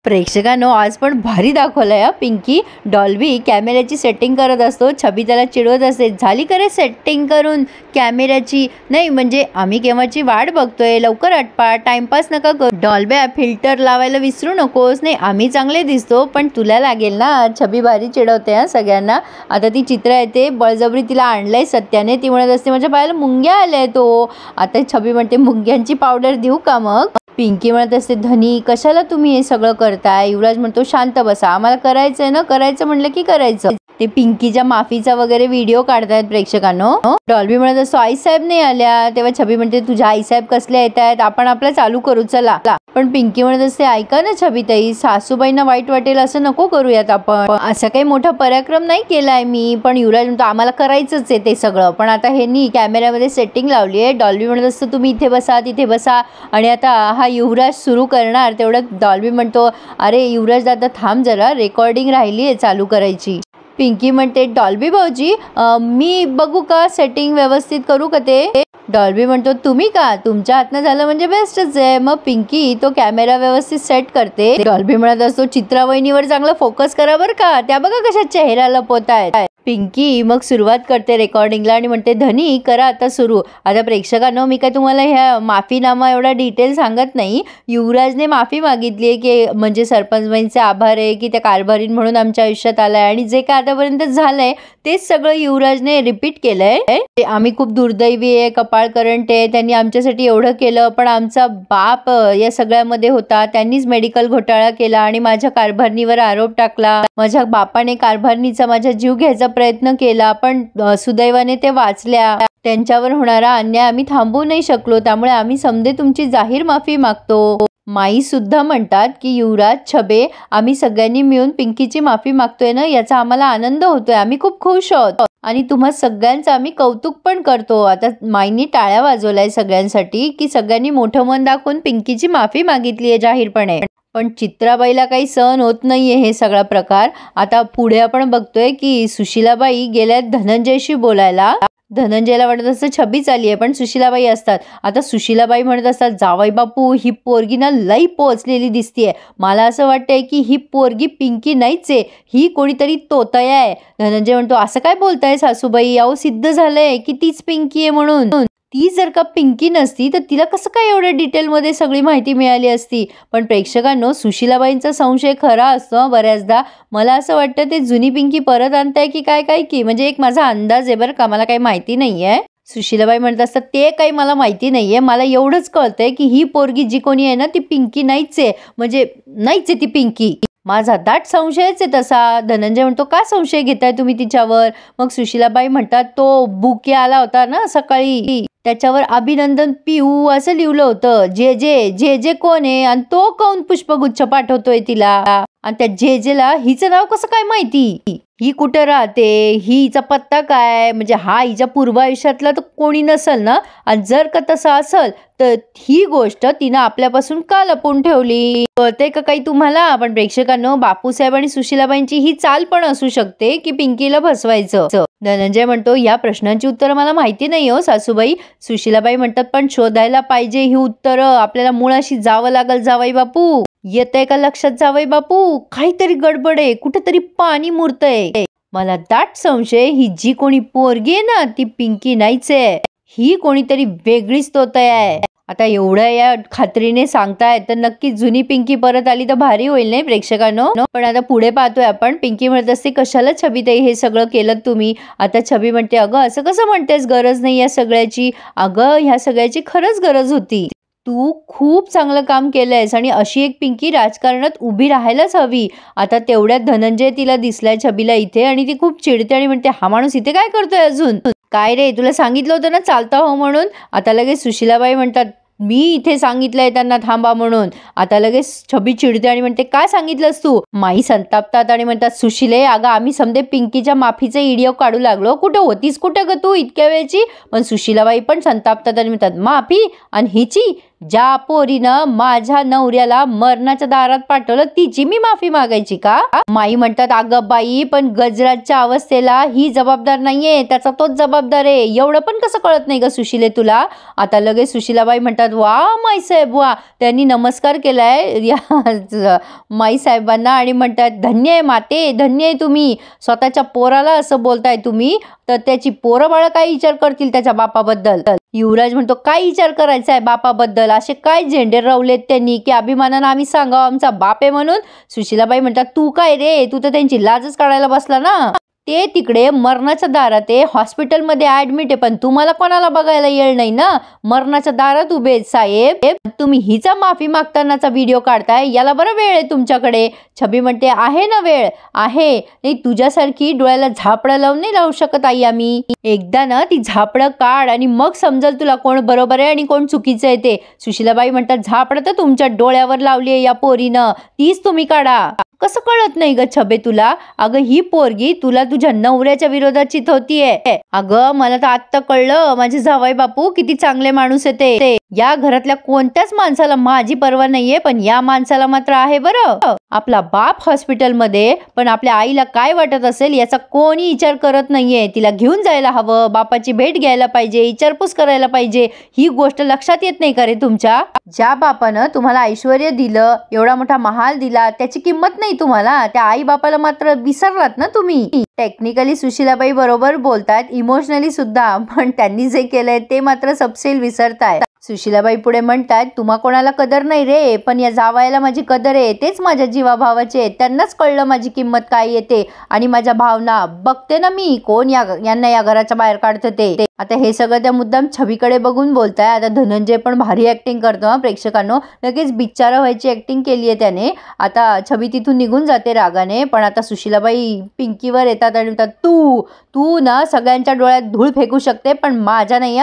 प्रेक्षकांनो आज पण भारी दाखवलंय पिंकी डॉल्बी कॅमेऱ्याची सेटिंग करत असतो. छबी त्याला चिडवत असते, झाली करे सेटिंग करून कॅमेऱ्याची? नाही म्हणजे आम्ही केव्हाची वाट बघतोय, लवकर आटपा, टाइमपास नका कर. डॉल्ब्या फिल्टर लावायला विसरू नकोस. नाही आम्ही चांगले दिसतो पण तुला लागेल ना. छबी भारी चिडवते हा सगळ्यांना. आता ती चित्र येते, बळजबरी तिला आणलंय सत्याने. ती म्हणत असते माझ्या पायाला मुंग्या आल्या तो. आता छबी म्हणते मुंग्यांची पावडर देऊ का मग? पिंकी म्हणत असते धनी कशाला तुम्ही हे सगळं करताय? युवराज म्हणतो शांत बसा, आम्हाला करायचंय ना, करायचं म्हणलं की करायचं. ते पिंकीच्या माफीचा वगैरे व्हिडिओ काढतायत प्रेक्षकांनो. डॉल्बी म्हणत असतो आईसाहेब नाही आल्या. तेव्हा छबी म्हणते तुझ्या आईसाहेब कसल्या येत आहेत, आपण आपलं चालू करू चला. पण पिंकी म्हणत असते ऐका ना छबीताई, सासूबाईंना वाईट वाटेल असं नको करूयात आपण. असं काही मोठा पराक्रम नाही केलाय मी. पण युवराज म्हणतो आम्हाला करायचंच आहे ते सगळं. पण आता ह्यांनी कॅमेऱ्यामध्ये सेटिंग लावली आहे. डॉल्बी म्हणत असतो तुम्ही इथे बसा तिथे बसा. आणि आता हा युवराज सुरू करणार. तेवढं डॉल्बी म्हणतो अरे युवराज दादा थांब जरा, रेकॉर्डिंग राहिली आहे चालू करायची. पिंकी म्हणते डॉल्बी भाऊजी मी बघू का, सेटिंग व्यवस्थित करू का ते? डॉल्बी म्हणतो तुम्ही का, तुमच्या हातनं झालं म्हणजे बेस्टच आहे. मग पिंकी तो कॅमेरा व्यवस्थित सेट करते. डॉल्बी म्हणत असतो चित्रावहिनीवर चांगला फोकस करा बरं का, त्या बघा कशा चेहरा लपवतायत. पिंकी मग सुरुवात करते रेकॉर्डिंगला आणि म्हणते धनी करा आता सुरू. आता प्रेक्षकांनो मी काय तुम्हाला ह्या माफीनामा एवढा डिटेल सांगत नाही. युवराजने माफी मागितली आहे की म्हणजे सरपंचबाईंचे आभार आहे की त्या कारभारीण म्हणून आमच्या आयुष्यात आलाय आणि जे काय आतापर्यंत झालंय तेच सगळं युवराजने रिपीट केलंय. आम्ही खूप दुर्दैवी आहे, कपाळ करंट आहे, त्यांनी आमच्यासाठी एवढं केलं पण आमचा बाप या सगळ्यामध्ये होता, त्यांनीच मेडिकल घोटाळा केला आणि माझ्या कारभारणीवर आरोप टाकला. माझ्या बापाने कारभारणीचा माझा जीव घ्यायचा प्रयत्न केला पण सुदैवाने ते वाचल्या. त्यांच्यावर होणारा अन्याय आम्ही थांबवू नाही शकलो, त्यामुळे आम्ही समजे तुमची जाहीर माफी मागतो. माई सुद्धा म्हणतात की युवराज छबे आम्ही सगळ्यांनी मिळून पिंकीची माफी मागतोय ना, याचा आम्हाला आनंद होतोय, आम्ही खूप खुश आहोत आणि तुम्हा सगळ्यांचं आम्ही कौतुक पण करतो. आता माईनी टाळ्या वाजवलाय सगळ्यांसाठी की सगळ्यांनी मोठं मन दाखवून पिंकीची माफी मागितली आहे जाहीरपणे. पण चित्राबाईला काही सहन होत नाहीये हे सगळा प्रकार. आता पुढे आपण बघतोय की सुशीलाबाई गेल्यात धनंजयशी बोलायला. धनंजयला वाटत असतं छबी चालली आहे पण सुशीलाबाई असतात. आता सुशीलाबाई म्हणत असतात जावई बापू ही पोरगी ना लई पोचलेली दिसतीये, मला असं वाटतंय की ही पोरगी पिंकी नाहीच आहे, ही कोणीतरी तोतया आहे. धनंजय म्हणतो असं काय बोलताय सासूबाई, अहो सिद्ध झालंय की तीच पिंकी आहे म्हणून. ती जर का पिंकी नसती तर तिला कसं काय एवढ्या डिटेलमध्ये सगळी माहिती मिळाली असती. पण प्रेक्षकांनो सुशीलाबाईंचा संशय खरा असतो बऱ्याचदा. मला असं वाटतं ते जुनी पिंकी परत आणताय की काय की म्हणजे एक माझा अंदाज आहे बरं का, मला काही माहिती नाहीये. सुशीलाबाई म्हणत असतात ते काही मला माहिती नाहीये, मला एवढंच कळतंय की ही पोरगी जी कोणी आहे ना ती पिंकी नाहीच आहे, म्हणजे नाहीच आहे ती पिंकी. माझा दाट संशयच आहे तसा. धनंजय म्हणतो का संशय घेताय तुम्ही तिच्यावर? मग सुशीलाबाई म्हणतात तो बुके आला होता ना सकाळी, त्याच्यावर अभिनंदन पिऊ असं लिहिलं होतं. जे जे जे जे कोण आहे आणि तो कोण पुष्पगुच्छ पाठवतोय तिला, आणि त्या जे जेला हिचं नाव कसं काय माहिती, ही कुठं राहते, हिचा पत्ता काय, म्हणजे हा हिच्या पूर्व आयुष्यातला तर कोणी नसल ना. आणि जर का तसं असल तर ही गोष्ट तिनं आपल्यापासून का लपवून ठेवली, कळते का काही तुम्हाला? पण प्रेक्षकांनो बापूसाहेब आणि सुशीलाबाईंची ही चाल पण असू शकते की पिंकीला फसवायचं. धनंजय म्हणतो या प्रश्नांची उत्तरं मला माहिती नाही हो सासूबाई. सुशीलाबाई म्हणतात पण शोधायला पाहिजे ही उत्तरं, आपल्याला मुळाशी जावं लागल जावई बापू. येतंय का लक्षात जावई बापू? काहीतरी गडबड आहे, कुठेतरी पाणी मुरतंय. मला दाट संशय ही जी कोणी पोरगी आहे ना ती पिंकी नाहीच आहे, ही कोणीतरी वेगळीच तोतया आहे. आता एवढं या खात्रीने सांगताय तर नक्की जुनी पिंकी परत आली तर भारी होईल नाही प्रेक्षकांनो. पण आता पुढे पाहतोय आपण. पिंकी म्हणत असते कशाला छबीताई हे सगळं केलं तुम्ही? आता छबी म्हणते अगं असं कसं म्हणतेस, गरज नाही या सगळ्याची. अगं ह्या सगळ्याची खरंच गरज होती, तू खूप चांगलं काम केलंयस आणि अशी एक पिंकी राजकारणात उभी राहायलाच हवी. आता तेवढ्यात धनंजय तिला दिसलाय छबीला इथे आणि ती खूप चिडते आणि म्हणते हा माणूस इथे काय करतोय अजून? काय रे तुला सांगितलं होतं ना चालता हो म्हणून. आता लगेच सुशीलाबाई म्हणतात मी इथे सांगितलंय त्यांना थांबा म्हणून. आता लगेच छबी चिडते आणि म्हणते काय सांगितलंस तू? माई संतापतात आणि म्हणतात सुशीले अगं आम्ही समजे पिंकीच्या माफीचे व्हिडिओ काढू लागलो, कुठे होतीस कुठे ग तू इतक्या वेळची? पण सुशीलाबाई पण संतापतात आणि म्हणतात माफी आणि हिची ज्या पोरीनं माझ्या नवऱ्याला मरणाच्या दारात पाठवलं तिची मी माफी मागायची का? माई म्हणतात अगं बाई, पण गजराजच्या अवस्थेला ही जबाबदार नाहीये, त्याचा तोच जबाबदार आहे. एवढं पण कसं कळत नाही ग सुशिले तुला? आता लगेच सुशिलाबाई म्हणतात वा माई साहेब वा. त्यांनी नमस्कार केलाय या माई साहेबांना आणि म्हणतात धन्य आहे माते, धन्य आहे तुम्ही. स्वतःच्या पोराला असं बोलताय तुम्ही, तर त्याची पोरं बाळा काय विचार करतील त्याच्या बापाबद्दल? युवराज म्हणतो काय विचार करायचा आहे बापाबद्दल? असे काय झेंडे रवलेत त्यांनी की अभिमानानं आम्ही सांगावं आमचा बाप आहे म्हणून? सुशिलाबाई म्हणतात तू काय रे, तू तर त्यांची लाजच काढायला बसला ना. ते तिकडे मरणाच्या दारात आहे, हॉस्पिटलमध्ये ऍडमिट आहे, पण तुम्हाला कोणाला बघायला येईल नाही ना. मरणाच्या दारात उभे साहेब, तुम्ही हिचा माफी मागतानाचा व्हिडिओ काढताय, याला बरं वेळ आहे तुमच्याकडे? छबी म्हणते आहे ना वेळ आहे. नाही तुझ्यासारखी डोळ्याला झापडं लावून नाही राहू शकत आई आम्ही. एकदा ना ती झापडं काढ आणि मग समजेल तुला कोण बरोबर आहे आणि कोण चुकीचं आहे ते. सुशिलाबाई म्हणतात झापडं तर तुमच्या डोळ्यावर लावली आहे या पोरीनं, तीच तुम्ही काढा. कसं कळत नाही ग छबे तुला? अगं ही पोरगी तुला तुझ्या नवऱ्याच्या विरोधात चिथवतीये. अगं मला तर आत्ता कळलं माझे जावई बापू किती चांगले माणूस आहे. या घरातल्या कोणत्याच माणसाला माझी पर्वा नाहीये, पण या माणसाला मात्र आहे बरं. आपला बाप हॉस्पिटलमध्ये, पण आपल्या आईला काय वाटत असेल याचा कोणी विचार करत नाहीये. तिला घेऊन जायला हवं, बापाची भेट घ्यायला पाहिजे, विचारपूस करायला पाहिजे. ही गोष्ट लक्षात येत नाही का रे तुमच्या? ज्या बापानं तुम्हाला ऐश्वर्य दिलं, एवढा मोठा महाल दिला, त्याची किंमत नाही तुम्हाला. त्या आई बापाला मात्र विसरलात ना तुम्ही. टेक्निकली सुशिलाबाई बरोबर बोलतात, इमोशनली सुद्धा, पण त्यांनी जे केलंय ते मात्र सबसेल विसरताय. सुशिलाबाई पुढे म्हणतात तुम्हा कोणाला कदर नाही रे, पण या जावयाला माझी कदर आहे. तेच माझ्या जीवाभावाचे, त्यांनाच कळलं माझी किंमत काय येते आणि माझ्या भावना. बघते ना मी कोण यांना या घराच्या बाहेर काढतं ते. आता हे सगळं त्या मुद्दाम छबीकडे बघून बोलताय. आता धनंजय पण भारी ऍक्टिंग करतो प्रेक्षकांनो, लगेच बिचारा व्हायची ऍक्टिंग केली आहे त्याने. आता छबी तिथून निघून जाते रागाने, पण आता सुशिलाबाई पिंकीवर येतात आणि म्हणतात तू ना सगळ्यांच्या डोळ्यात धूळ फेकू शकते, पण माझ्या नाही.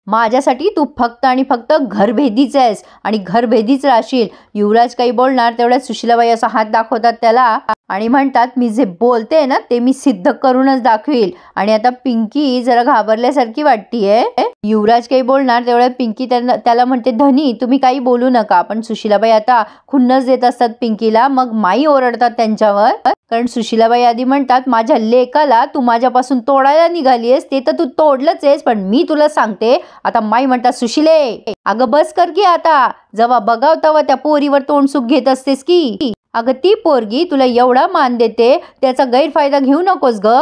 माझ्यासाठी तू फक्त आणि फक्त घरभेदीच आहेस आणि घरभेदीच राहशील. युवराज काही बोलणार तेवढ्यात सुशिलाबाई असा हात दाखवतात त्याला आणि म्हणतात मी जे बोलते ना ते मी सिद्ध करूनच दाखवील. आणि आता पिंकी जरा घाबरल्यासारखी वाटतीये. युवराज काही बोलणार तेवढ्यात पिंकी त्याला म्हणते धनी तुम्ही काही बोलू नका. पण सुशिलाबाई आता खुन्नस देत असतात पिंकीला. मग माई ओरडतात त्यांच्यावर, कारण सुशिलाबाई आधी म्हणतात माझ्या लेकाला तू माझ्यापासून तोडायला निघालीयस, ते तर तू तोडलंच आहेस, पण मी तुला सांगते. आता माई म्हणतात सुशिले अगं बस कर की आता, जेव्हा बघाव तेव्हा त्या पोरीवर तोंडसुख घेत असतेस की. अगं ती पोरगी तुला एवढा मान देते, त्याचा गैरफायदा घेऊ नकोस ग.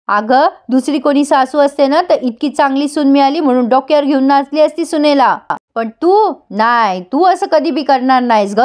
अगं दुसरी कोणी सासू असते ना तर इतकी चांगली सून मिळाली म्हणून डोक्यावर घेऊन नाचली असती सुनेला, पण तू असं कधी बी करणार नाहीस ग.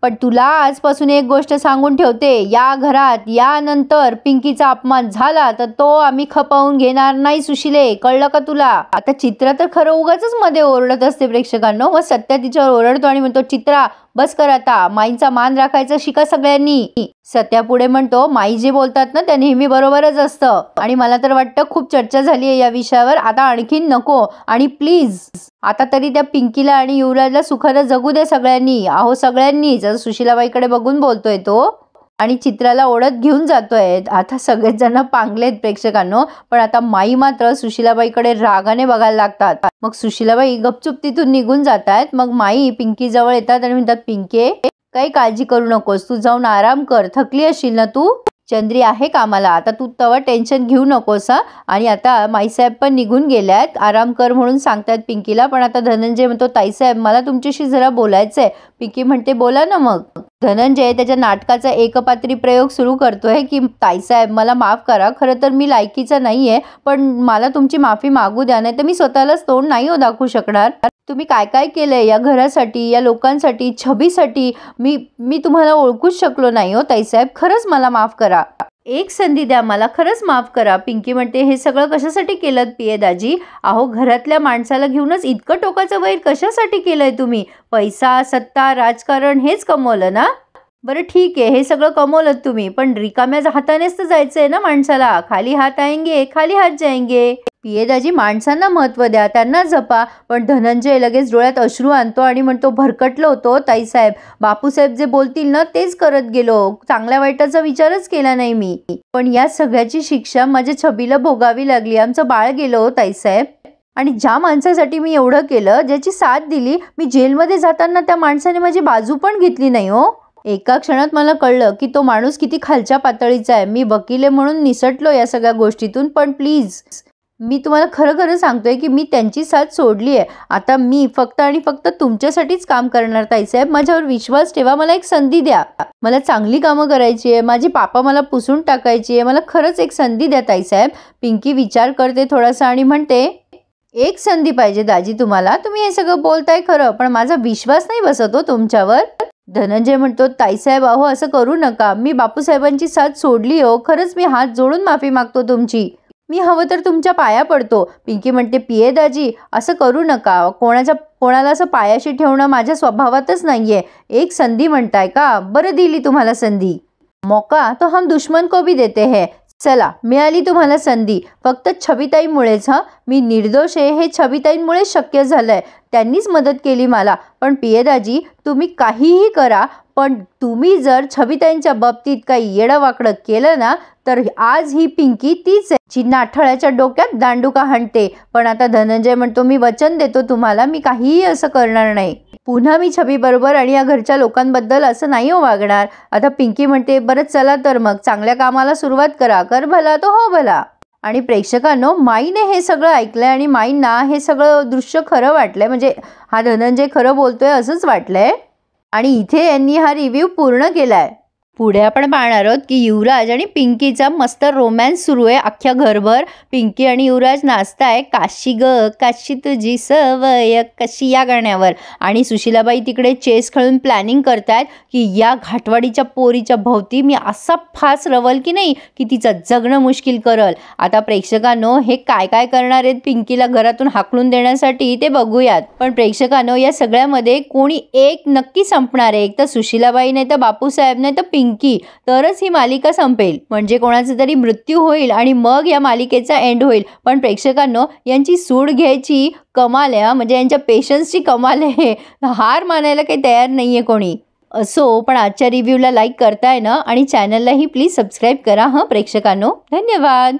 पण तुला आजपासून एक गोष्ट सांगून ठेवते, या घरात यानंतर पिंकीचा अपमान झाला तर तो आम्ही खपवून घेणार नाही सुशिले, कळलं का तुला? आता चित्रा तर खरं उगाच मध्ये ओरडत असते प्रेक्षकांनो, मग सत्या तिच्यावर ओरडतो आणि म्हणतो चित्रा बस कर आता, माईंचा मान राखायचा शिका सगळ्यांनी. सत्या पुढे म्हणतो माई जे बोलतात ना त्या नेहमी बरोबरच असतं आणि मला तर वाटतं खूप चर्चा झाली आहे या विषयावर, आता आणखीन नको. आणि प्लीज आता तरी त्या पिंकीला आणि युवराजला सुखानं जगू दे सगळ्यांनी. अहो सगळ्यांनीच. सुशिलाबाईकडे बघून बोलतोय तो आणि चित्राला ओढत घेऊन जातोय. आता सगळेच जण पांगलेत प्रेक्षकांनो, पण आता माई मात्र सुशिलाबाईकडे रागाने बघायला लागतात. मग सुशिलाबाई गपचूप तिथून निघून जातात. मग माई पिंकी जवळ येतात आणि म्हणतात पिंके काही काळजी करू नकोस, तू जाऊन आराम कर, थकली असशील ना तू, चंद्री आहे कामाला, आता तू तवं टेन्शन घेऊ नकोस. आणि आता माईसाहेब पण निघून गेल्यात, आराम कर म्हणून सांगतात पिंकीला. पण आता धनंजय म्हणतो ताईसाहेब मला तुमच्याशी जरा बोलायचंय. पिंकी म्हणते बोला ना. मग धनंजय त्याच्या नाटकाचा एकपात्री प्रयोग सुरू करतोय की ताईसाहेब मला माफ करा, खरं तर मी लायकीचा नाहीये, पण मला तुमची माफी मागू द्या, नाही तर मी स्वतःलाच तोंड नाही दाखवू शकणार. तुम्ही काय काय केलंय या घरासाठी, या लोकांसाठी, छबीसाठी, मी तुम्हाला ओळखूच शकलो नाही हो ताईसाहेब, खरंच मला माफ करा, एक संधी द्या मला, खरंच माफ करा. पिंकी म्हणते हे सगळं कशासाठी केलं पिये दाजी? अहो घरातल्या माणसाला घेऊनच इतकं टोकाचं वैर कशासाठी केलंय तुम्ही? पैसा, सत्ता, राजकारण हेच कमवलं ना? बरं ठीक आहे, हे सगळं कमवलं तुम्ही, पण रिकाम्या हातानेच तर जायचंय ना माणसाला. खाली हात आएंगे खाली हात जाएंगे. पियेदाजी माणसांना महत्व द्या, त्यांना जपा. पण धनंजय लगेच डोळ्यात अश्रू आणतो आणि म्हणतो भरकटलो होतो ताईसाहेब, बापूसाहेब जे बोलतील ना तेच करत गेलो, चांगल्या वाईटाचा विचारच केला नाही मी. पण या सगळ्याची शिक्षा माझ्या छबीला भोगावी लागली, आमचं बाळ गेलो ताईसाहेब. आणि ज्या माणसासाठी मी एवढं केलं, ज्याची साथ दिली, मी जेलमध्ये जाताना त्या माणसाने माझी बाजू पण घेतली नाही हो. एका क्षणात मला कळलं की तो माणूस किती खालच्या पातळीचा आहे. मी वकील आहे म्हणून निसटलो या सगळ्या गोष्टीतून, पण प्लीज मी तुम्हाला खरं खरं सांगतोय की मी त्यांची साथ सोडली आहे. आता मी फक्त आणि फक्त तुमच्यासाठीच काम करणार ताईसाहेब. माझ्यावर विश्वास ठेवा. मला एक संधी द्या. मला चांगली कामं करायची आहे. माझी पापा मला पुसून टाकायची आहे. मला खरंच एक संधी द्या ताईसाहेब. पिंकी विचार करते थोडासा आणि म्हणते, एक संधी पाहिजे दाजी तुम्हाला. तुम्ही हे सगळं बोलताय खरं, पण माझा विश्वास नाही बसत हो तुमच्यावर. धनंजय म्हणतो, ताईसाहेब अहो असं करू नका. मी बापूसाहेबांची साथ सोडली हो. खरंच मी हात जोडून माफी मागतो तुमची. मी हवं तर तुमच्या पाया पडतो. पिंकी म्हणते, पिये दाजी असं करू नका. कोणाला असं पायाशी ठेवणं माझ्या स्वभावातच नाहीये. एक संधी म्हणताय का? बरं दिली तुम्हाला संधी. मौका तो हम दुश्मन को भी देते हैं. चला मिळाली तुम्हाला संधी. फक्त छबिताईमुळेच. मी निर्दोष आहे हे छबिताईंमुळेच शक्य झालंय. त्यांनीच मदत केली मला. पण पियेदाजी तुम्ही काहीही करा, पण तुम्ही जर छबिताईंच्या बाबतीत काही येडवाकडं केलं ना, तर आज ही पिंकी तीच आहे जी नाठाळ्याच्या डोक्यात दांडुका हाणते. पण आता धनंजय म्हणतो, मी वचन देतो तुम्हाला, मी काहीही असं करणार नाही. पुन्हा मी छबी बरोबर आणि या घरच्या लोकांबद्दल असं नाही हो वागणार. आता पिंकी म्हणते, बरं चला तर मग चांगल्या कामाला सुरुवात करा. कर भला तो हो भला. आणि प्रेक्षकांनो, माईने हे सगळं ऐकलंय आणि माईंना हे सगळं दृश्य खरं वाटलंय. म्हणजे हा धनंजय खरं बोलतोय असंच वाटलंय. आणि इथे यांनी हा रिव्ह्यू पूर्ण केलाय. पुढे आपण पाहणार आहोत की युवराज आणि पिंकीचा मस्त रोमॅन्स सुरू आहे अख्ख्या घरभर. पिंकी आणि युवराज नाचताय काशी ग काशी तुझी सवय कशी या गाण्यावर. आणि सुशीलाबाई तिकडे चेस खेळून प्लॅनिंग करतायत की या घाटवाडीच्या पोरीच्या भोवती मी असा फास रवल की नाही की तिचं जगणं मुश्किल करल. आता प्रेक्षकांनो, हे काय काय करणार आहेत पिंकीला घरातून हाकलून देण्यासाठी ते बघूयात. पण प्रेक्षकांनो, या सगळ्यामध्ये कोणी एक नक्की संपणार आहे. एक तर सुशीलाबाई, नाही तर बापूसाहेब, नाही तर पिंकी. तरच ही मालिका संपेल. म्हणजे कोणाचा तरी मृत्यू होईल आणि मग या मालिकेचा एंड होईल. पण प्रेक्षकांनो, यांची सूड घ्यायची कमाल आहे. म्हणजे यांच्या पेशन्सची कमाल आहे. हार मानायला काही तयार नाहीये कोणी. असो, पण आजच्या रिव्ह्यूला लाईक करताय ना, आणि चॅनललाही प्लीज सबस्क्राईब करा प्रेक्षकांनो. धन्यवाद.